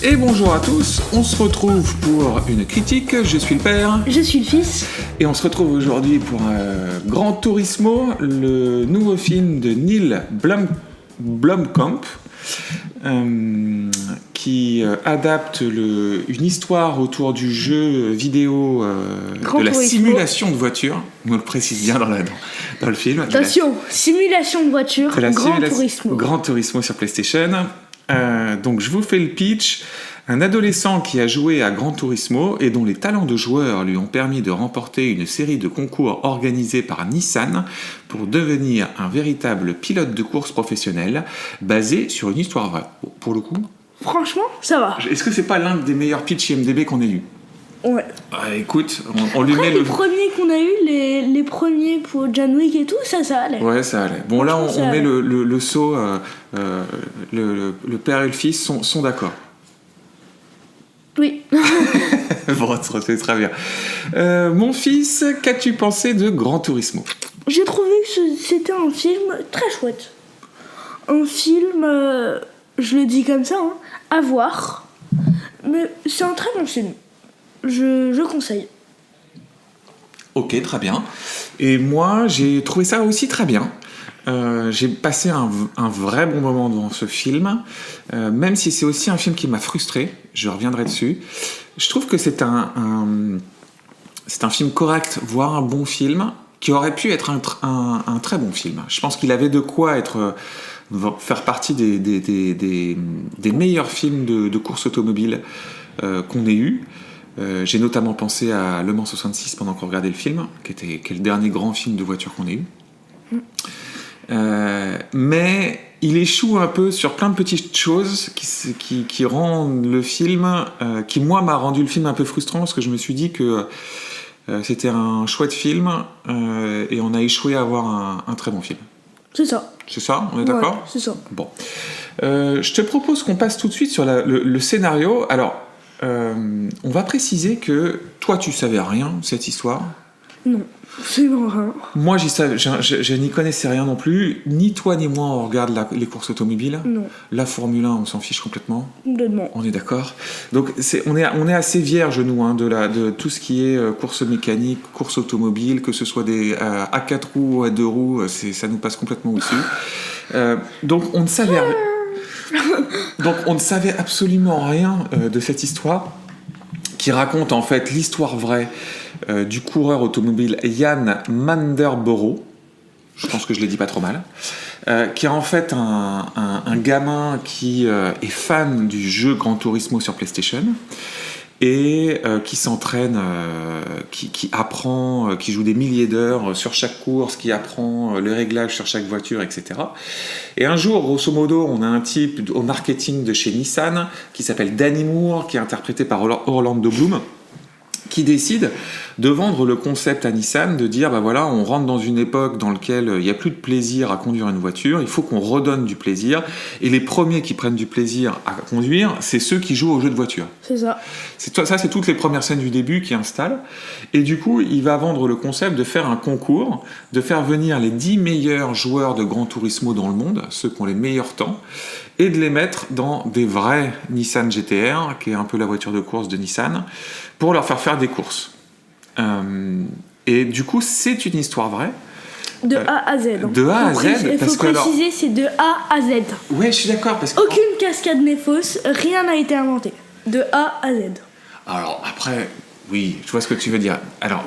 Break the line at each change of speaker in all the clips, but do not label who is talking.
Et bonjour à tous, on se retrouve pour une critique, je suis le père.
Je suis le fils.
Et on se retrouve aujourd'hui pour Gran Turismo, le nouveau film de Neil Blomkamp, qui adapte une histoire autour du jeu vidéo de la simulation de voiture. On le précise bien dans le film.
Attention, simulation de voiture,
Gran Turismo sur PlayStation. Donc je vous fais le pitch. Un adolescent qui a joué à Gran Turismo et dont les talents de joueur lui ont permis de remporter une série de concours organisés par Nissan pour devenir un véritable pilote de course professionnel basé sur une histoire vraie. Pour le coup,
franchement, ça va.
Est-ce que c'est pas l'un des meilleurs pitchs IMDb qu'on ait eu?
Ouais.
Écoute, on lui met
les premiers qu'on a eu, les premiers pour John Wick et tout, ça allait.
Ouais, ça allait. Bon, là, on met le saut. Le père et le fils sont d'accord.
Oui.
Bon, c'est très bien. Mon fils, qu'as-tu pensé de Gran Turismo?
J'ai trouvé que c'était un film très chouette. Un film, je le dis comme ça, à voir. Mais c'est un très bon film. Je conseille.
Ok, très bien. Et moi, j'ai trouvé ça aussi très bien. J'ai passé un vrai bon moment devant ce film, même si c'est aussi un film qui m'a frustré. Je reviendrai dessus. Je trouve que c'est un film correct, voire un bon film, qui aurait pu être un très bon film. Je pense qu'il avait de quoi faire partie des meilleurs films de course automobile qu'on ait eu. J'ai notamment pensé à Le Mans 66 pendant qu'on regardait le film, qui est le dernier grand film de voiture qu'on ait eu. Mais il échoue un peu sur plein de petites choses qui rendent le film, qui moi m'a rendu le film un peu frustrant, parce que je me suis dit que c'était un chouette film et on a échoué à avoir un très bon film.
C'est ça.
C'est ça, on est d'accord?
Ouais, c'est ça.
Bon. Je te propose qu'on passe tout de suite sur le scénario. Alors, on va préciser que toi, tu savais rien de cette histoire.
Non, c'est rien.
Moi, je n'y connaissais rien non plus. Ni toi ni moi, on regarde les courses automobiles.
Non.
La Formule 1, on s'en fiche complètement.
Complètement.
On est d'accord. Donc, on est assez vierges, nous, de tout ce qui est course mécanique, course automobile, que ce soit des à 4 roues ou à 2 roues, ça nous passe complètement au-dessus. Donc, on ne savait absolument rien de cette histoire, qui raconte en fait l'histoire vraie du coureur automobile Jan Manderborough, je pense que je l'ai dit pas trop mal, qui est en fait un gamin qui est fan du jeu Gran Turismo sur PlayStation et qui s'entraîne, qui apprend, qui joue des milliers d'heures sur chaque course, qui apprend les réglages sur chaque voiture, etc. Et un jour, grosso modo, on a un type au marketing de chez Nissan qui s'appelle Danny Moore, qui est interprété par Orlando Bloom, qui décide de vendre le concept à Nissan, de dire, voilà, on rentre dans une époque dans laquelle il n'y a plus de plaisir à conduire une voiture, il faut qu'on redonne du plaisir, et les premiers qui prennent du plaisir à conduire, c'est ceux qui jouent aux jeux de voiture.
C'est ça.
Ça, c'est toutes les premières scènes du début qui installent, et du coup, il va vendre le concept de faire un concours, de faire venir les 10 meilleurs joueurs de Gran Turismo dans le monde, ceux qui ont les meilleurs temps, et de les mettre dans des vrais Nissan GT-R, qui est un peu la voiture de course de Nissan, pour leur faire des courses. Et du coup, c'est une histoire vraie.
De A à Z.
De A à Z.
Il faut préciser, c'est de A à Z.
Ouais, je suis d'accord. Parce que
aucune cascade n'est fausse, rien n'a été inventé. De A à Z.
Alors, après, oui, je vois ce que tu veux dire. Alors,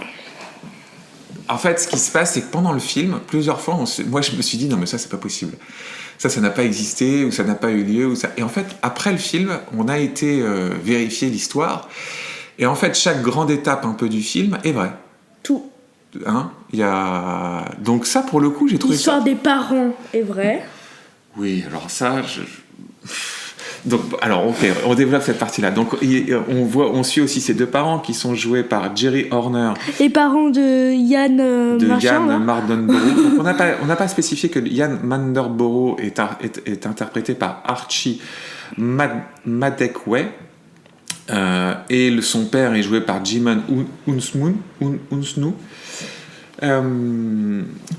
en fait, ce qui se passe, c'est que pendant le film, plusieurs fois, moi, je me suis dit, non, mais ça, c'est pas possible. Ça n'a pas existé, ou ça n'a pas eu lieu. Et en fait, après le film, on a été vérifier l'histoire. Et en fait, chaque grande étape un peu du film est vraie.
Tout.
Donc ça, pour le coup, j'ai trouvé
l'histoire des parents est vraie.
Oui, alors ça... Donc, alors, ok, on développe cette partie-là. Donc, on suit aussi ces deux parents qui sont joués par Jerry Horner.
Les parents de Jan
Manderborough. Donc, on n'a pas spécifié que Jan Manderborough est interprété par Archie Madekwe. Et son père est joué par Jimon Unsnu.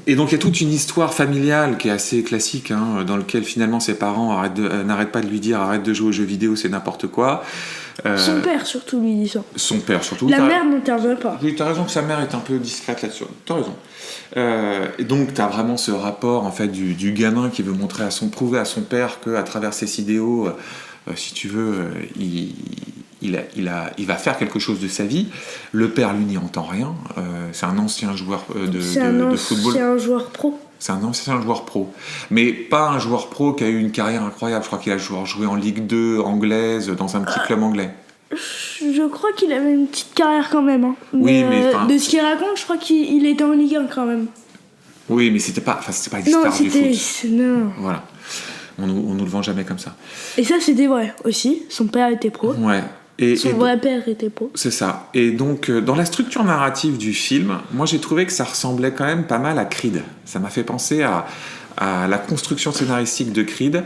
Et donc il y a toute une histoire familiale qui est assez classique, hein, dans lequel finalement ses parents n'arrêtent pas de lui dire arrête de jouer aux jeux vidéo, c'est n'importe quoi.
Son père surtout lui dit ça.
Son père surtout.
La mère n'intervient pas.
Oui, t'as raison que sa mère est un peu discrète là-dessus. T'as raison. Et donc t'as vraiment ce rapport en fait du gamin qui veut prouver à son père qu'à travers ses idéaux, si tu veux, il va faire quelque chose de sa vie. Le père, lui, n'y entend rien. C'est un ancien joueur de football.
C'est un joueur pro.
C'est un ancien joueur pro. Mais pas un joueur pro qui a eu une carrière incroyable. Je crois qu'il a joué en Ligue 2 anglaise, dans un petit club anglais.
Je crois qu'il avait une petite carrière quand même. Hein.
Oui, mais
de ce qu'il raconte, je crois qu'il était en Ligue 1 quand même.
Oui, mais c'était pas une star du foot.
Non.
Voilà. On nous le vend jamais comme ça.
Et ça, c'était vrai aussi. Son père était pro.
Ouais.
Son vrai père était pro.
C'est ça. Et donc, dans la structure narrative du film, moi j'ai trouvé que ça ressemblait quand même pas mal à Creed. Ça m'a fait penser à la construction scénaristique de Creed.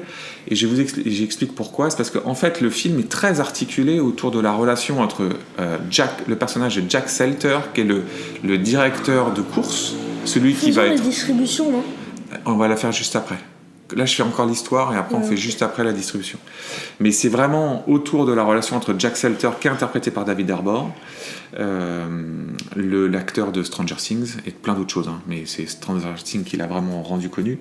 Et j'explique pourquoi. C'est parce qu'en fait, le film est très articulé autour de la relation entre le personnage de Jack Selter, qui est le directeur de course, celui qui va être...
la distribution, non ?
On va la faire juste après. Là, je fais encore l'histoire et après, on fait juste après la distribution. Mais c'est vraiment autour de la relation entre Jack Selter, qui est interprété par David Harbour, l'acteur de Stranger Things et plein d'autres choses. Hein, mais c'est Stranger Things qui l'a vraiment rendu connu.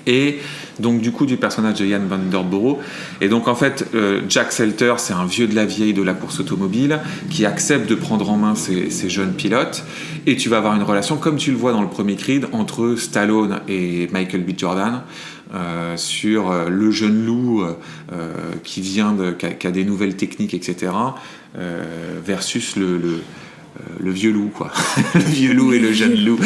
Et donc, du coup, du personnage de Ian Van Der Burg. Et donc, en fait, Jack Selter, c'est un vieux de la vieille de la course automobile qui accepte de prendre en main ces jeunes pilotes. Et tu vas avoir une relation, comme tu le vois dans le premier Creed, entre Stallone et Michael B. Jordan sur le jeune loup qui a des nouvelles techniques, etc. Versus le vieux loup, quoi. Le vieux loup et le jeune loup.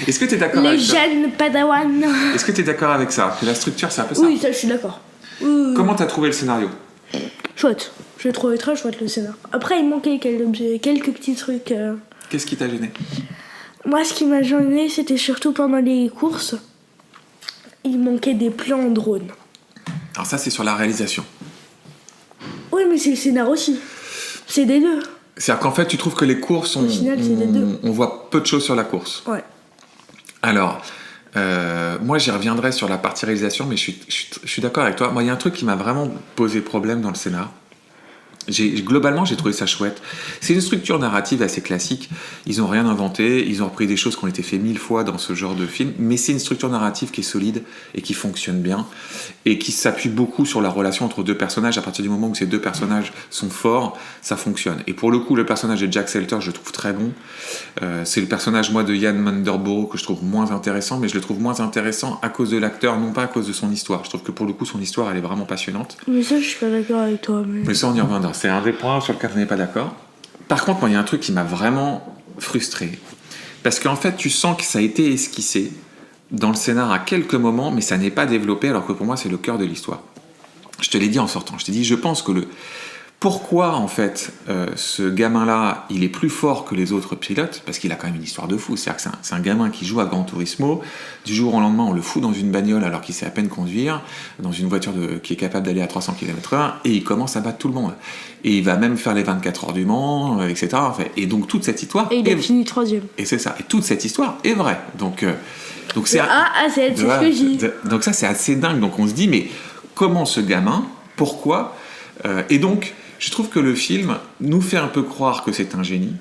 Est-ce que tu es d'accord avec ça ?
Les jeunes padawan.
Est-ce que tu es d'accord avec ça ? Que la structure, c'est un peu ça ?
Oui, ça, je suis d'accord.
Comment tu as trouvé le scénario ?
Chouette. J'ai trouvé très chouette le scénario. Après, il manquait quelques petits trucs.
Qu'est-ce qui t'a gêné ?
Moi, ce qui m'a gêné, c'était surtout pendant les courses. Il manquait des plans en drone.
Alors ça, c'est sur la réalisation.
Oui, mais c'est le scénario aussi. C'est des deux.
C'est-à-dire qu'en fait, tu trouves que les courses, on voit peu de choses sur la course.
Ouais.
Alors, moi, j'y reviendrai sur la partie réalisation, mais je suis d'accord avec toi. Moi, il y a un truc qui m'a vraiment posé problème dans le scénar. Globalement, j'ai trouvé ça chouette. C'est une structure narrative assez classique. Ils n'ont rien inventé. Ils ont repris des choses qui ont été faites 1000 fois dans ce genre de film. Mais c'est une structure narrative qui est solide et qui fonctionne bien et qui s'appuie beaucoup sur la relation entre deux personnages. À partir du moment où ces deux personnages sont forts, ça fonctionne. Et pour le coup, le personnage de Jack Selter, je le trouve très bon. C'est le personnage, moi, de Ian Van Der Burg que je trouve moins intéressant, mais je le trouve moins intéressant à cause de l'acteur, non pas à cause de son histoire. Je trouve que pour le coup, son histoire, elle est vraiment passionnante.
Mais ça, je suis pas d'accord avec toi.
Mais ça, on y reviendra. C'est un des points sur lequel on n'est pas d'accord. Par contre, moi, il y a un truc qui m'a vraiment frustré. Parce qu'en fait, tu sens que ça a été esquissé dans le scénar à quelques moments, mais ça n'est pas développé, alors que pour moi, c'est le cœur de l'histoire. Je te l'ai dit en sortant. Je t'ai dit, je pense que pourquoi, en fait, ce gamin-là, il est plus fort que les autres pilotes, parce qu'il a quand même une histoire de fou. C'est-à-dire que c'est un gamin qui joue à Gran Turismo. Du jour au lendemain, on le fout dans une bagnole alors qu'il sait à peine conduire, dans une voiture qui est capable d'aller à 300 km/h, et il commence à battre tout le monde. Et il va même faire les 24 heures du Mans, etc. Et donc, toute cette histoire...
Et il a fini 3e.
Et c'est ça. Et toute cette histoire est vraie. Donc c'est...
c'est ce que je dis.
Donc ça, c'est assez dingue. Donc on se dit, mais comment ce gamin, pourquoi et donc... Je trouve que le film nous fait un peu croire que c'est un génie,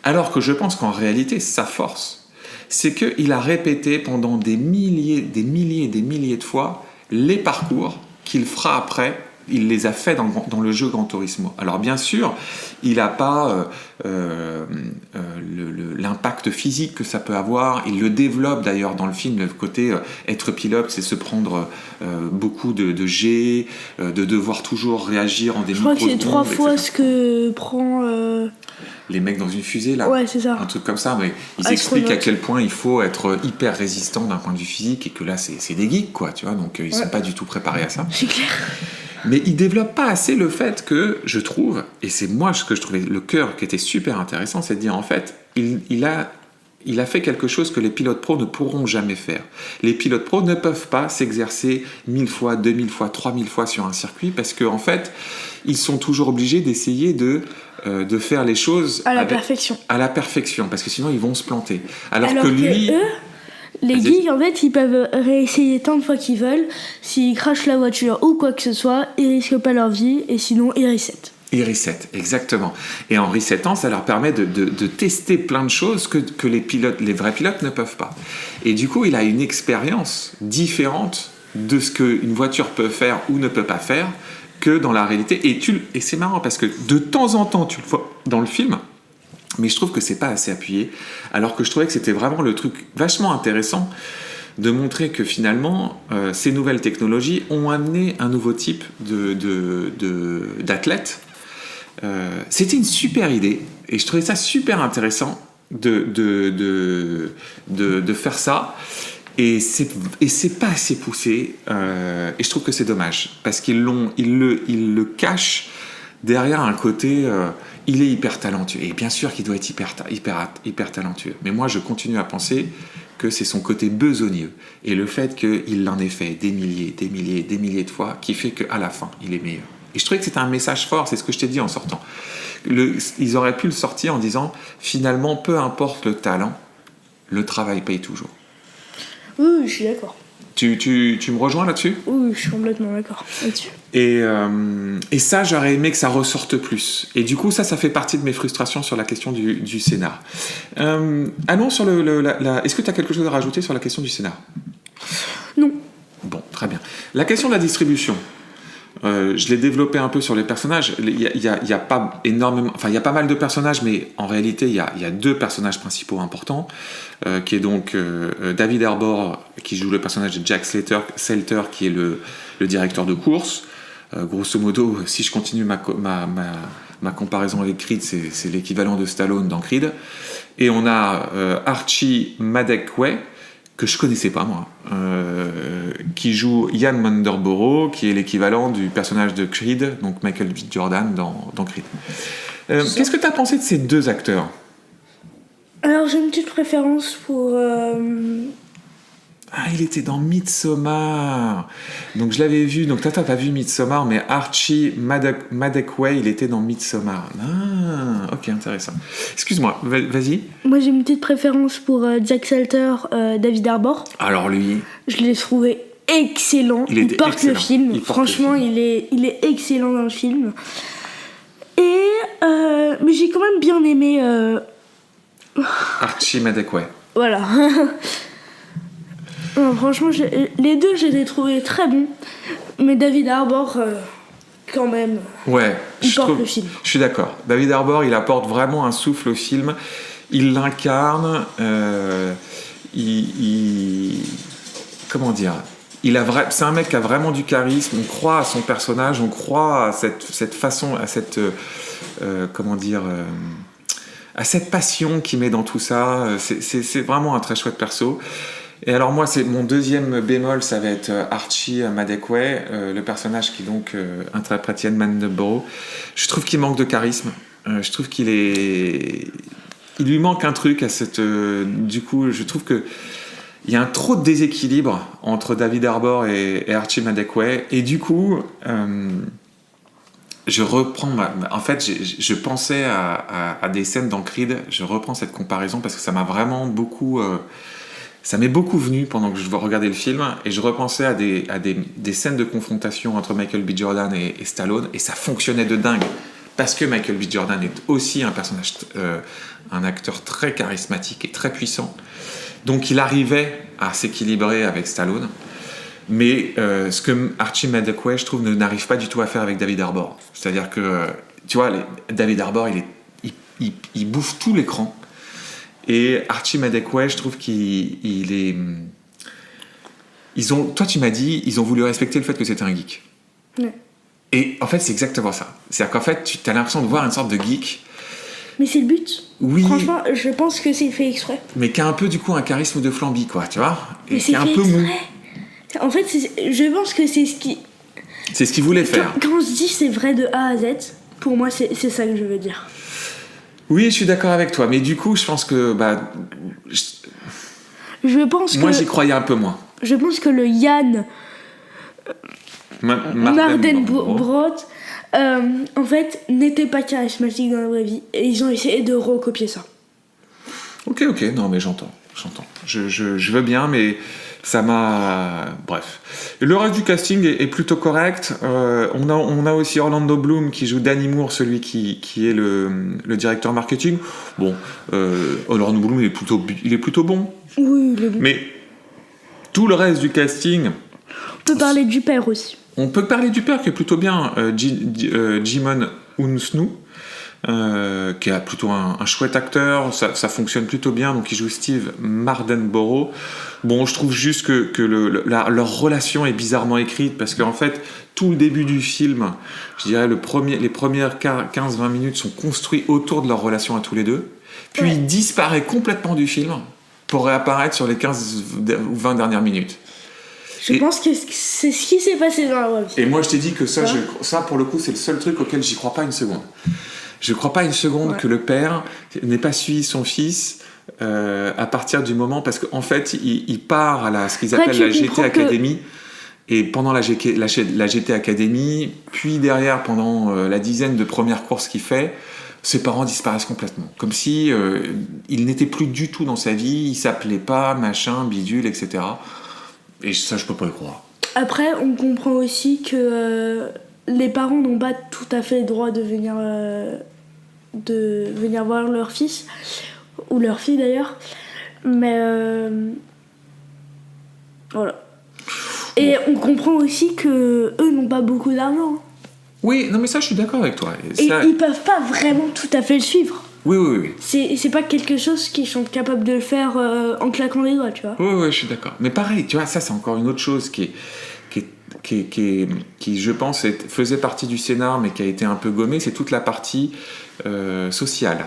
alors que je pense qu'en réalité, sa force, c'est qu'il a répété pendant des milliers de fois les parcours qu'il fera après. Il les a fait dans le jeu Gran Turismo. Alors bien sûr, il n'a pas l'impact physique que ça peut avoir. Il le développe d'ailleurs dans le film, le côté être pilote, c'est se prendre beaucoup de jets, de devoir toujours réagir en des microsecondes.
Je crois que c'est 3 fois ce que prend...
Les mecs dans une fusée, là.
Ouais, c'est ça.
Un truc comme ça. Mais ils expliquent à quel point il faut être hyper résistant d'un point de vue physique et que là, c'est des geeks, quoi, tu vois. Donc, ils sont pas du tout préparés à ça.
C'est clair.
Mais il développe pas assez le fait que, je trouve, et c'est moi ce que je trouvais le cœur qui était super intéressant, c'est de dire, en fait, il a fait quelque chose que les pilotes pros ne pourront jamais faire. Les pilotes pros ne peuvent pas s'exercer 1000 fois, 2000 fois, 3000 fois sur un circuit parce qu'en fait, ils sont toujours obligés d'essayer de de faire les choses
À la perfection.
À la perfection, parce que sinon ils vont se planter. Alors
Alors
que lui...
eux, les geeks, en fait, ils peuvent réessayer tant de fois qu'ils veulent. S'ils crachent la voiture ou quoi que ce soit, ils risquent pas leur vie et sinon ils resettent.
Ils resettent, exactement. Et en resettant, ça leur permet de tester plein de choses que les vrais pilotes ne peuvent pas. Et du coup, il a une expérience différente de ce qu'une voiture peut faire ou ne peut pas faire que dans la réalité. Et c'est marrant parce que de temps en temps, tu le vois dans le film, mais je trouve que c'est pas assez appuyé, alors que je trouvais que c'était vraiment le truc vachement intéressant de montrer que finalement, ces nouvelles technologies ont amené un nouveau type d'athlète. C'était une super idée et je trouvais ça super intéressant de faire ça et c'est pas assez poussé et je trouve que c'est dommage parce qu'ils le cachent derrière un côté il est hyper talentueux et bien sûr qu'il doit être hyper talentueux, mais moi je continue à penser que c'est son côté besogneux et le fait qu'il en ait fait des milliers de fois qui fait qu'à la fin il est meilleur. Et je trouvais que c'était un message fort, c'est ce que je t'ai dit en sortant. Ils auraient pu le sortir en disant finalement, peu importe le talent, le travail paye toujours.
Oui, je suis d'accord.
Tu me rejoins là-dessus ?
Oui, je suis complètement d'accord là-dessus.
Et ça, j'aurais aimé que ça ressorte plus. Et du coup, ça fait partie de mes frustrations sur la question du scénar. Allons sur Est-ce que tu as quelque chose à rajouter sur la question du scénar ?
Non.
Bon, très bien. La question de la distribution. Je l'ai développé un peu sur les personnages. Il y a pas énormément, enfin il y a pas mal de personnages, mais en réalité il y a deux personnages principaux importants, qui est donc David Harbour qui joue le personnage de Jack Slater qui est le directeur de course. Grosso modo, si je continue ma comparaison avec Creed, c'est l'équivalent de Stallone dans Creed. Et on a Archie Madekwe, que je connaissais pas moi, qui joue Ian Mundurborough, qui est l'équivalent du personnage de Creed, donc Michael B. Jordan dans Creed. Qu'est-ce que tu as pensé de ces deux acteurs ?
Alors j'ai une petite préférence pour...
Ah, il était dans Midsommar. Donc je l'avais vu. Donc t'as vu Midsommar, mais Archie Madekwe, il était dans Midsommar. Ah, ok, intéressant. Excuse-moi, vas-y.
Moi j'ai une petite préférence pour Jack Slater, David Harbour.
Alors lui...
Je l'ai trouvé excellent. Il porte excellent. Le film. Franchement, il est excellent dans le film. Et... mais j'ai quand même bien aimé...
Archie Madekwe.
Voilà. Non, franchement, les deux, je les ai trouvés très bons. Mais David Harbour, quand même,
ouais,
il porte le film.
Je suis d'accord. David Harbour, il apporte vraiment un souffle au film. Il l'incarne. Comment dire ? C'est un mec qui a vraiment du charisme. On croit à son personnage. On croit à cette façon, à cette... comment dire à cette passion qu'il met dans tout ça. C'est vraiment un très chouette perso. Et alors moi, c'est mon deuxième bémol, ça va être Archie Madekwe, le personnage qui donc interprète Ian Mundurborough. Je trouve qu'il manque de charisme. Je trouve il lui manque un truc à cette. Du coup, je trouve que il y a un trop de déséquilibre entre David Harbour et Archie Madekwe. Et du coup, je reprends. En fait, je pensais à des scènes dans Creed. Je reprends cette comparaison parce que ça m'a vraiment beaucoup. Ça m'est beaucoup venu pendant que je regardais le film et je repensais à des scènes de confrontation entre Michael B. Jordan et Stallone et ça fonctionnait de dingue parce que Michael B. Jordan est aussi un personnage, un acteur très charismatique et très puissant. Donc il arrivait à s'équilibrer avec Stallone. Mais ce que Archie Madekwe, je trouve, n'arrive pas du tout à faire avec David Harbour. C'est-à-dire que, tu vois, David Harbour, il bouffe tout l'écran. Et Archie Madekwe, je trouve qu'il est... Toi, tu m'as dit, ils ont voulu respecter le fait que c'était un geek.
Ouais.
Et en fait, c'est exactement ça. C'est-à-dire qu'en fait, tu as l'impression de voir une sorte de geek.
Mais c'est le but.
Oui.
Franchement, je pense que c'est fait exprès.
Mais qui a un peu, du coup, un charisme de Flamby, quoi, tu vois.
Et qui est un peu mou. En fait, je pense que c'est ce qui...
C'est ce qu'il voulait faire.
Quand on se dit c'est vrai de A à Z, pour moi, c'est ça que je veux dire.
Oui, je suis d'accord avec toi, mais du coup, je pense que... Moi, j'y croyais un peu moins.
Je pense que le Yann Mardenbrough en fait, n'était pas charismatique dans la vraie vie. Et ils ont essayé de recopier ça.
Ok, non mais j'entends. Je veux bien, mais ça m'a... Bref. Et le reste du casting est plutôt correct. On a aussi Orlando Bloom qui joue Danny Moore, celui qui est le directeur marketing. Bon, Orlando Bloom il est plutôt bon.
Oui, il est bon.
Mais tout le reste du casting...
On peut parler du père aussi.
On peut parler du père qui est plutôt bien, Jimon Hounsou, qui est plutôt un chouette acteur, ça fonctionne plutôt bien, donc il joue Steve Mardenborough. Bon, je trouve juste que leur relation est bizarrement écrite, parce qu'en fait, tout le début du film, je dirais les premières 15-20 minutes sont construits autour de leur relation à tous les deux, puis il disparaît complètement du film pour réapparaître sur les 15 ou 20 dernières minutes.
Je pense que c'est ce qui s'est passé dans la web.
Et moi, je t'ai dit que ça, pour le coup, c'est le seul truc auquel j'y crois pas une seconde. Je crois pas une seconde que le père n'ait pas suivi son fils à partir du moment... Parce qu'en fait, il part à ce qu'ils appellent la GT Academy. Et pendant la GT Academy, puis derrière, pendant la dizaine de premières courses qu'il fait, ses parents disparaissent complètement. Comme si il n'était plus du tout dans sa vie, il s'appelait pas, machin, bidule, etc. Et ça, je peux pas le croire.
Après, on comprend aussi que les parents n'ont pas tout à fait le droit de venir voir leur fils, ou leur fille d'ailleurs. Mais voilà. Et on comprend aussi que eux n'ont pas beaucoup d'argent.
Oui, non mais ça, je suis d'accord avec toi.
Et ils peuvent pas vraiment tout à fait le suivre.
Oui.
C'est pas quelque chose qu'ils sont capables de le faire en claquant les doigts, tu vois.
Oui, je suis d'accord. Mais pareil, tu vois, ça c'est encore une autre chose qui, je pense, faisait partie du scénar, mais qui a été un peu gommée, c'est toute la partie sociale,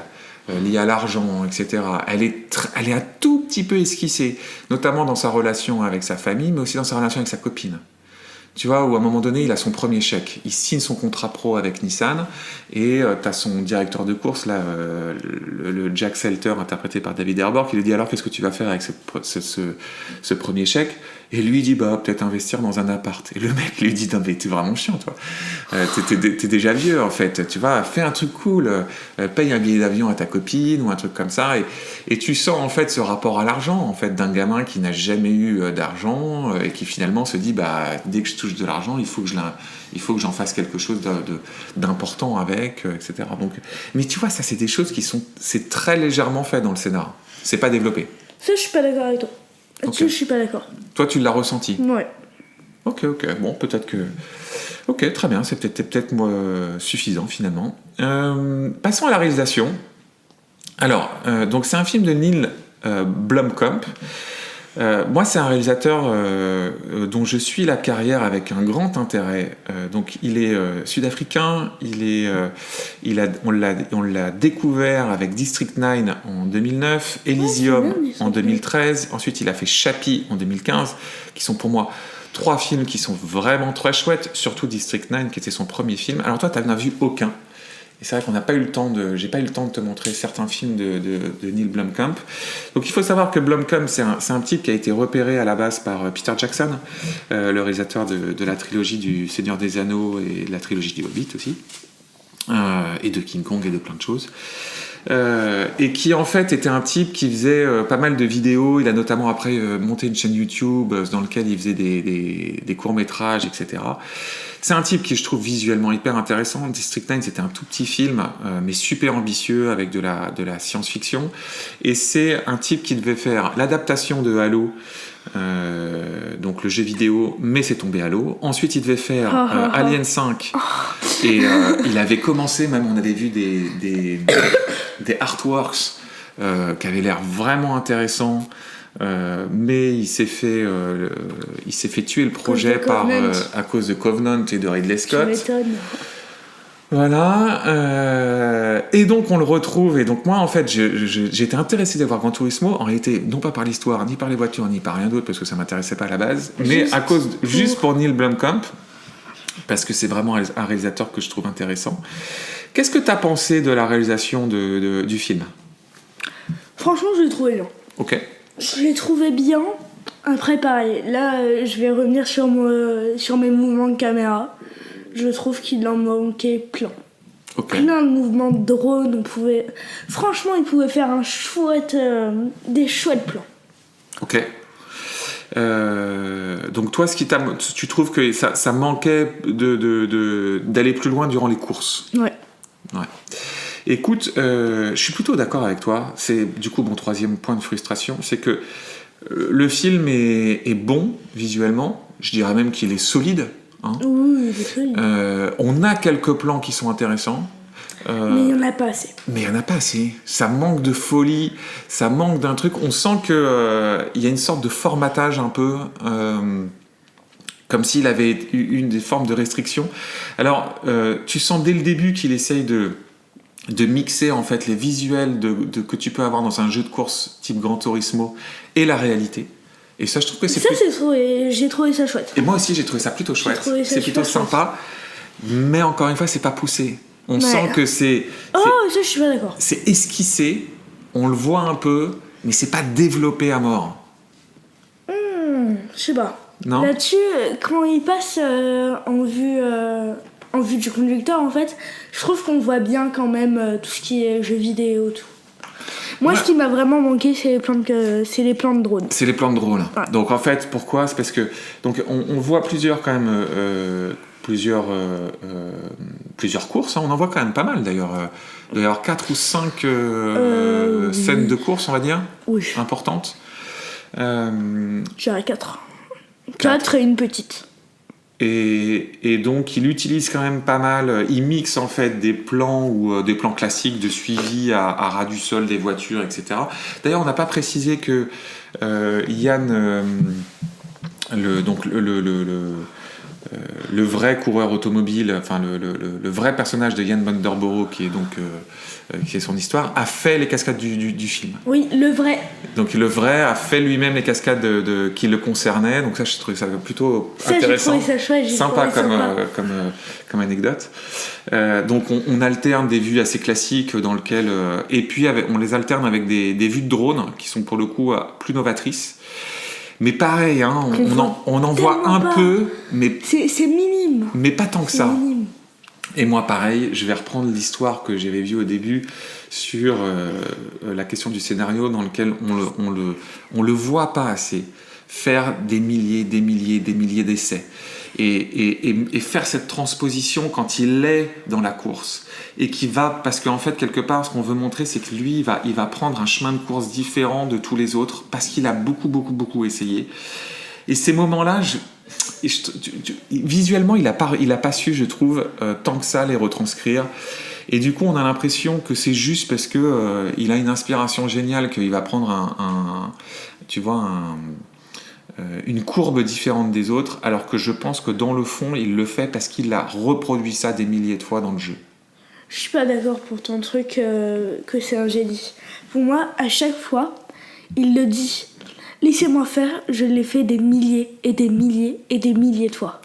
liée à l'argent, etc. Elle est un tout petit peu esquissée, notamment dans sa relation avec sa famille, mais aussi dans sa relation avec sa copine. Tu vois, où à un moment donné, il a son premier chèque. Il signe son contrat pro avec Nissan et t'as son directeur de course, là, le Jack Selter, interprété par David Harbour, qui lui dit alors qu'est-ce que tu vas faire avec ce premier chèque ? Et lui il dit peut-être investir dans un appart. Et le mec lui dit non mais t'es vraiment chiant toi. T'es déjà vieux en fait. Tu vois, fais un truc cool, paye un billet d'avion à ta copine ou un truc comme ça. Et tu sens en fait ce rapport à l'argent en fait d'un gamin qui n'a jamais eu d'argent et qui finalement se dit dès que je touche de l'argent il faut que j'en fasse quelque chose d'important avec, etc. Donc, mais tu vois, ça c'est des choses c'est très légèrement fait dans le scénar. C'est pas développé.
Ça, je suis pas d'accord avec toi. Là-dessus, je suis pas d'accord.
Toi, tu l'as ressenti ?
Ouais.
Ok. Bon, peut-être que... Ok, très bien. C'est peut-être moi suffisant, finalement. Passons à la réalisation. Alors, donc c'est un film de Neil Blomkamp. Moi, c'est un réalisateur dont je suis la carrière avec un grand intérêt. Donc, il est sud-africain. On l'a découvert avec District 9 en 2009, Elysium en 2013. Ensuite, il a fait Chappie en 2015, qui sont pour moi 3 films qui sont vraiment très chouettes, surtout District 9, qui était son premier film. Alors toi, tu n'en as vu aucun. Et c'est vrai qu'on n'a pas eu le temps j'ai pas eu le temps de te montrer certains films de Neil Blomkamp. Donc il faut savoir que Blomkamp, c'est un type qui a été repéré à la base par Peter Jackson, le réalisateur de la trilogie du Seigneur des Anneaux et de la trilogie du Hobbit aussi, et de King Kong et de plein de choses. Et qui en fait était un type qui faisait pas mal de vidéos. Il a notamment après monté une chaîne YouTube dans laquelle il faisait des courts-métrages, etc. C'est un type qui je trouve visuellement hyper intéressant. District 9, c'était un tout petit film, mais super ambitieux avec de la science-fiction. Et c'est un type qui devait faire l'adaptation de Halo, donc le jeu vidéo, mais c'est tombé à l'eau. Ensuite, il devait faire Alien 5. Et il avait commencé, même on avait vu des artworks qui avaient l'air vraiment intéressants. Mais il s'est fait tuer le projet à cause de Covenant et de Ridley Scott. Voilà. Et donc on le retrouve. Et donc moi en fait j'étais intéressé de voir Gran Turismo. En réalité non pas par l'histoire, ni par les voitures, ni par rien d'autre parce que ça m'intéressait pas à la base, mais juste pour Neil Blomkamp, parce que c'est vraiment un réalisateur que je trouve intéressant. Qu'est-ce que t'as pensé de la réalisation du film ?
Franchement, je l'ai trouvé bien.
Ok.
Je l'ai trouvé bien. Après, pareil, là, je vais revenir sur mes mouvements de caméra. je trouve qu'il en manquait plein.
Ok.
Plein de mouvements de drone, franchement, il pouvait faire des chouettes plans.
Ok. Donc toi, tu trouves que ça manquait d'aller plus loin durant les courses.
Ouais.
Écoute, je suis plutôt d'accord avec toi. C'est du coup mon troisième point de frustration, c'est que le film est bon visuellement. Je dirais même qu'il est solide. Hein.
Oui, il est solide.
On a quelques plans qui sont intéressants.
Mais il n'y en a pas assez.
Mais il n'y en a pas assez. Ça manque de folie, ça manque d'un truc. On sent qu'il y a une sorte de formatage un peu, comme s'il avait eu une des formes de restriction. Alors, tu sens dès le début qu'il essaye de mixer en fait les visuels que tu peux avoir dans un jeu de course type Gran Turismo et la réalité. Et ça, je trouve que
j'ai trouvé ça chouette.
Et moi aussi, j'ai trouvé ça plutôt chouette. C'est plutôt sympa. Mais encore une fois, c'est pas poussé. On sent que c'est...
Oh, ça, je suis pas d'accord.
C'est esquissé, on le voit un peu, mais c'est pas développé à mort.
Je sais pas.
Non.
Là-dessus, quand il passe en vue du conducteur, en fait, je trouve qu'on voit bien quand même tout ce qui est jeux vidéo, tout. Moi, ce qui m'a vraiment manqué, c'est les plans de drone.
C'est les plans de drone.
Ouais.
Donc en fait, pourquoi ? C'est parce que donc on voit plusieurs courses. Hein. On en voit quand même pas mal d'ailleurs. Il doit y avoir 4 ou 5 scènes de course, on va dire, importantes.
J'irais 4. 4 et une petite.
Et donc il utilise quand même pas mal, il mixe en fait des plans ou des plans classiques de suivi à ras du sol des voitures, etc. D'ailleurs on n'a pas précisé que Yann, le vrai coureur automobile, enfin le vrai personnage de Yann Vanderborough qui est son histoire, a fait les cascades du film.
Oui, le vrai.
Donc le vrai a fait lui-même les cascades qui le concernaient. Donc ça, je trouvais ça plutôt intéressant,
j'ai trouvé ça chouette,
sympa comme anecdote. Donc on alterne des vues assez classiques dans lesquelles et puis on les alterne avec des vues de drone qui sont pour le coup plus novatrices. Mais pareil, hein, on en voit un peu, mais
c'est minime.
Mais pas tant que ça.
Minime.
Et moi, pareil, je vais reprendre l'histoire que j'avais vue au début sur la question du scénario dans lequel on le voit pas assez faire des milliers d'essais et faire cette transposition quand il est dans la course et qui va, parce qu'en fait quelque part ce qu'on veut montrer c'est que lui il va prendre un chemin de course différent de tous les autres parce qu'il a beaucoup essayé. Et ces moments-là, visuellement, il a pas su, je trouve, tant que ça les retranscrire. Et du coup, on a l'impression que c'est juste parce que il a une inspiration géniale qu'il va prendre une courbe différente des autres, alors que je pense que dans le fond, il le fait parce qu'il a reproduit ça des milliers de fois dans le jeu.
Je suis pas d'accord pour ton truc que c'est un génie. Pour moi, à chaque fois, il le dit. Laissez-moi faire, je l'ai fait des milliers et des milliers et des milliers de fois.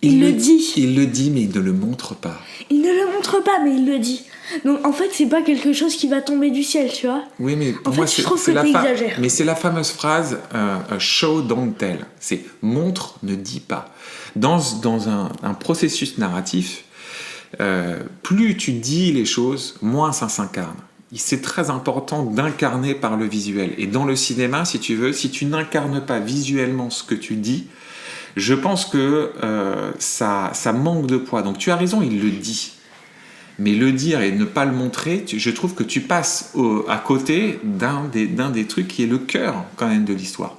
Il le dit.
Il le dit, mais il ne le montre pas.
Il ne le montre pas, mais il le dit. Donc en fait, c'est pas quelque chose qui va tomber du ciel, tu vois.
Oui, mais pour
en
moi,
fait, je trouve que t'exagères.
Mais c'est la fameuse phrase show, don't tell. C'est montre, ne dis pas. Dans un processus narratif, plus tu dis les choses, moins ça s'incarne. C'est très important d'incarner par le visuel. Et dans le cinéma, si tu n'incarnes pas visuellement ce que tu dis, je pense que ça manque de poids. Donc tu as raison, il le dit. Mais le dire et ne pas le montrer, je trouve que tu passes à côté d'un des trucs qui est le cœur quand même de l'histoire.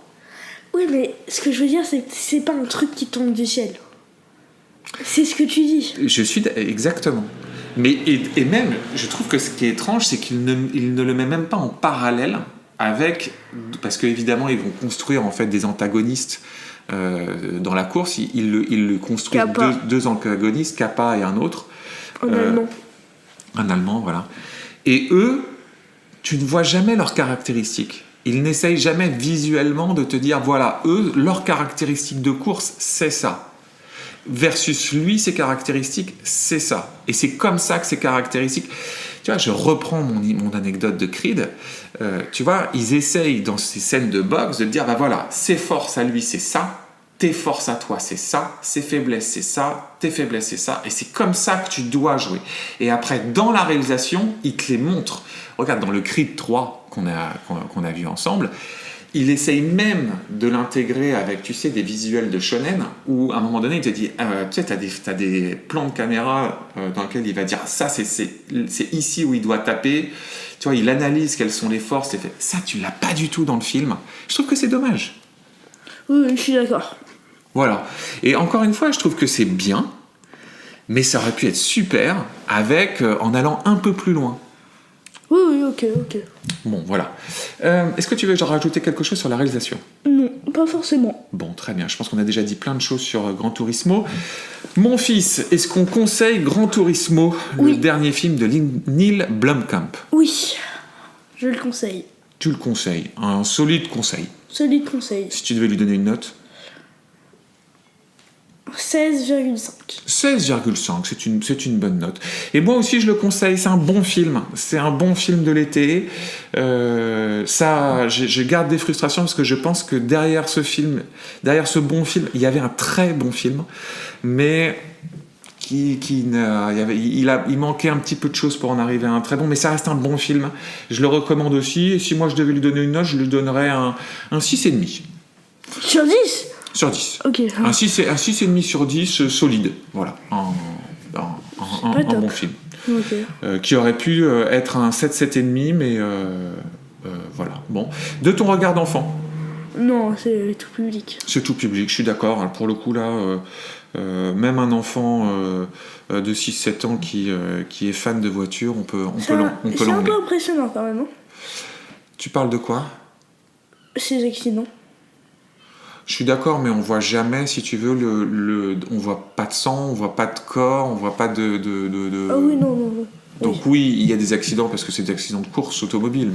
Oui, mais ce que je veux dire, c'est que c'est pas un truc qui tombe du ciel. C'est ce que tu dis.
Je suis exactement. Mais et même, je trouve que ce qui est étrange, c'est qu'il ne le met même pas en parallèle avec, parce qu'évidemment, ils vont construire en fait des antagonistes dans la course. Ils le construisent deux antagonistes, Kappa et un autre. Un Allemand, voilà. Et eux, tu ne vois jamais leurs caractéristiques. Ils n'essayent jamais visuellement de te dire, voilà, eux, leurs caractéristiques de course, c'est ça. Versus lui, ses caractéristiques, c'est ça. Et c'est comme ça que ses caractéristiques... Tu vois, je reprends mon anecdote de Creed. Tu vois, ils essayent dans ces scènes de boxe de dire, bah voilà, ses forces à lui, c'est ça. tes forces à toi, c'est ça, ses faiblesses, c'est ça, tes faiblesses, c'est ça, et c'est comme ça que tu dois jouer. Et après, dans la réalisation, il te les montre. Regarde, dans le Creed 3 qu'on a vu ensemble, il essaye même de l'intégrer avec, tu sais, des visuels de shonen, où à un moment donné, il te dit, tu sais, t'as des plans de caméra dans lesquels il va dire, ça, c'est ici où il doit taper. Tu vois, il analyse quelles sont les forces. Ça, tu l'as pas du tout dans le film. Je trouve que c'est dommage.
Oui, je suis d'accord.
Voilà. Et encore une fois, je trouve que c'est bien, mais ça aurait pu être super en allant un peu plus loin.
Oui, ok.
Bon, voilà. Est-ce que tu veux rajouter quelque chose sur la réalisation ?
Non, pas forcément.
Bon, très bien. Je pense qu'on a déjà dit plein de choses sur Gran Turismo. Mon fils, est-ce qu'on conseille Gran Turismo, le dernier film de Neil Blomkamp ?
Oui, je le conseille.
Tu le conseilles. Un solide conseil.
Solide conseil.
Si tu devais lui donner une note ?
16,5.
16,5, c'est une bonne note. Et moi aussi, je le conseille, c'est un bon film. C'est un bon film de l'été. Je garde des frustrations parce que je pense que derrière ce bon film, il y avait un très bon film, mais il manquait un petit peu de choses pour en arriver à un très bon, mais ça reste un bon film. Je le recommande aussi, et si moi je devais lui donner une note, je lui donnerais un 6,5.
Sur 10 ?
Sur 10.
Ok.
Un 6,5 sur 10, solide. Voilà. Un bon film.
Ok.
Qui aurait pu être un 7, 7,5, mais voilà. Bon. De ton regard d'enfant ?
Non, c'est tout public.
C'est tout public, je suis d'accord. Hein. Pour le coup, là, même un enfant de 6-7 ans qui est fan de voitures, on peut l'emmener.
C'est un peu impressionnant quand même. Hein.
Tu parles de quoi ?
Ces accidents.
Je suis d'accord, mais on voit jamais, si tu veux, on voit pas de sang, on voit pas de corps, on voit pas de...
Ah oui, non.
Donc oui, il y a des accidents parce que c'est des accidents de course automobile,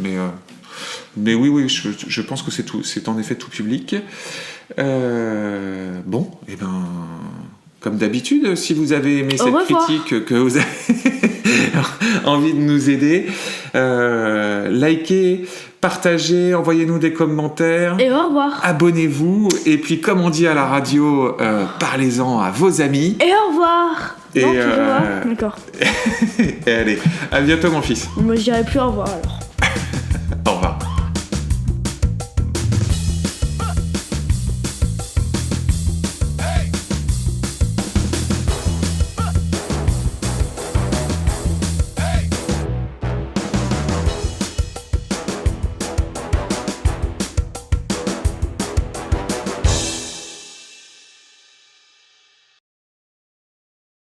mais oui, je pense que c'est en effet tout public. Bon, et ben, comme d'habitude, si vous avez aimé cette critique, que vous avez envie de nous aider, likez, partagez, envoyez-nous des commentaires.
Et au revoir.
Abonnez-vous. Et puis, comme on dit à la radio, parlez-en à vos amis.
Et au revoir.
Et
non, tu veux voir ? D'accord.
Et allez, à bientôt mon fils.
Moi je dirais plus au revoir alors.